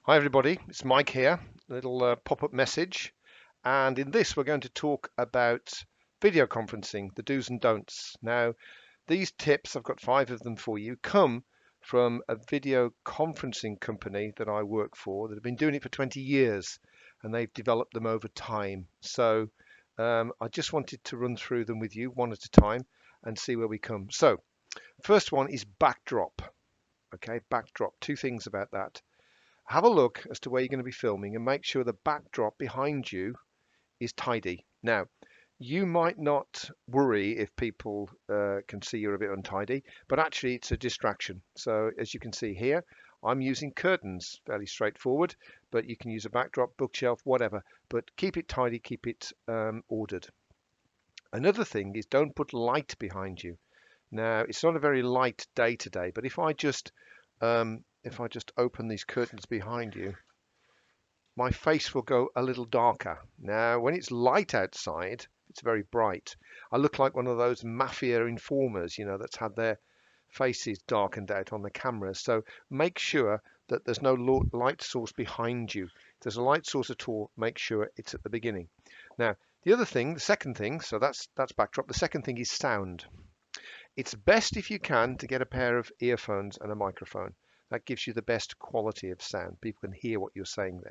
Hi everybody, it's Mike here. A little pop-up message, and in this we're going to talk about video conferencing, the do's and don'ts. Now, these tips, I've got 5 of them for you, come from a video conferencing company that I work for that have been doing it for 20 years, and they've developed them over time. So I just wanted to run through them with you one at a time and see where we come. So, first one is backdrop. Okay, backdrop. Two things about that. Have a look as to where you're going to be filming and make sure the backdrop behind you is tidy. Now, you might not worry if people can see you're a bit untidy, but actually it's a distraction. So as you can see here, I'm using curtains, fairly straightforward, but you can use a backdrop, bookshelf, whatever, but keep it tidy, keep it ordered. Another thing is don't put light behind you. Now, it's not a very light day today, but if I just open these curtains behind you, my face will go a little darker. Now, when it's light outside, it's very bright. I look like one of those mafia informers, that's had their faces darkened out on the camera. So make sure that there's no light source behind you. If there's a light source at all, make sure it's at the beginning. Now, the second thing, so that's backdrop. The second thing is sound. It's best if you can to get a pair of earphones and a microphone. That gives you the best quality of sound. People can hear what you're saying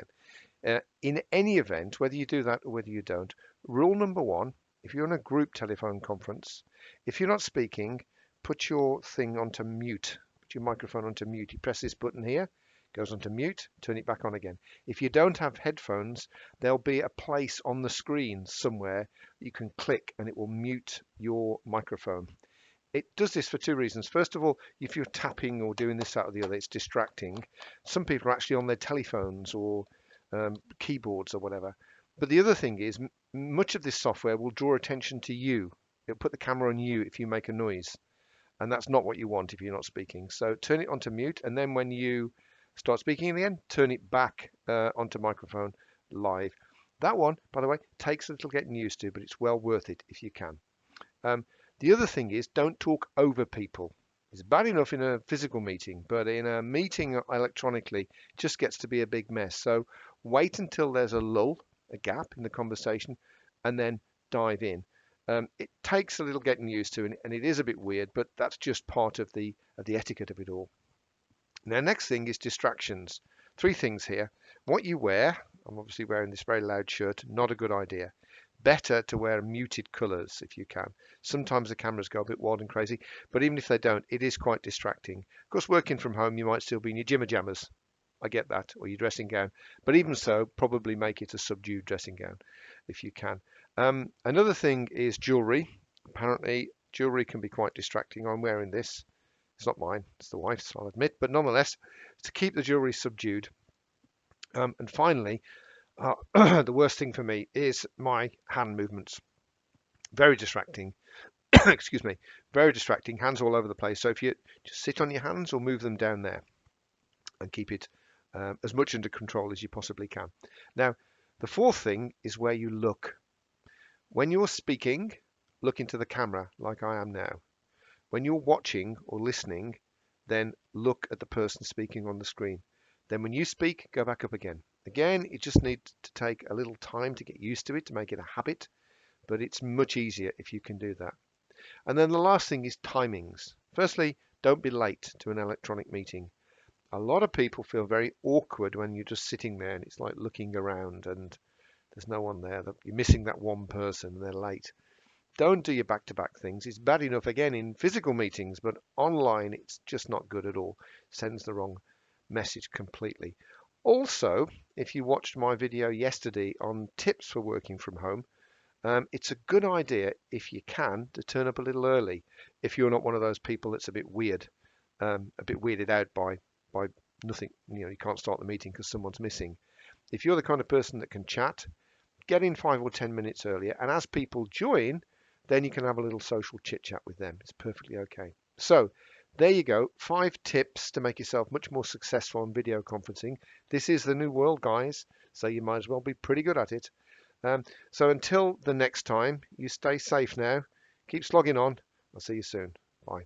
then. In any event, whether you do that or whether you don't, rule number one, if you're in a group telephone conference, if you're not speaking, put your thing onto mute. Put your microphone onto mute. You press this button here, goes onto mute, turn it back on again. If you don't have headphones, there'll be a place on the screen somewhere you can click and it will mute your microphone. It does this for two reasons. First of all, if you're tapping or doing this, that, or the other, it's distracting. Some people are actually on their telephones or keyboards or whatever. But the other thing is, much of this software will draw attention to you. It'll put the camera on you if you make a noise. And that's not what you want if you're not speaking. So turn it onto mute, and then when you start speaking in the end, turn it back onto microphone live. That one, by the way, takes a little getting used to, but it's well worth it if you can. The other thing is don't talk over people. It's bad enough in a physical meeting, but in a meeting electronically, it just gets to be a big mess. So wait until there's a lull, a gap in the conversation, and then dive in. It takes a little getting used to, and it is a bit weird, but that's just part of the etiquette of it all. Now, next thing is distractions. Three things here. What you wear. I'm obviously wearing this very loud shirt. Not a good idea. Better to wear muted colours if you can. Sometimes the cameras go a bit wild and crazy, but even if they don't, it is quite distracting. Of course, working from home, you might still be in your jimmer jammers. I get that, or your dressing gown. But even so, probably make it a subdued dressing gown if you can. Another thing is jewellery. Apparently, jewellery can be quite distracting. I'm wearing this. It's not mine, it's the wife's, I'll admit, but nonetheless, to keep the jewellery subdued. And finally, the worst thing for me is my hand movements. Very distracting. Excuse me. Very distracting. Hands all over the place. So if you just sit on your hands or move them down there and keep it as much under control as you possibly can. Now, the fourth thing is where you look. When you're speaking, look into the camera like I am now. When you're watching or listening, then look at the person speaking on the screen. Then when you speak, go back up again. Again, you just need to take a little time to get used to it, to make it a habit, but it's much easier if you can do that. And then the last thing is timings. Firstly, don't be late to an electronic meeting. A lot of people feel very awkward when you're just sitting there and it's like looking around and there's no one there. You're missing that one person and they're late. Don't do your back-to-back things. It's bad enough, again, in physical meetings, but online it's just not good at all. Sends the wrong message completely. Also, if you watched my video yesterday on tips for working from home, it's a good idea, if you can, to turn up a little early if you're not one of those people that's a bit weird, a bit weirded out by nothing. You can't start the meeting because someone's missing. If you're the kind of person that can chat, get in 5 or 10 minutes earlier, and as people join, then you can have a little social chit chat with them. It's perfectly okay. So there you go, 5 tips to make yourself much more successful on video conferencing. This is the new world, guys, so you might as well be pretty good at it. So until the next time, you stay safe now. Keep slogging on. I'll see you soon. Bye.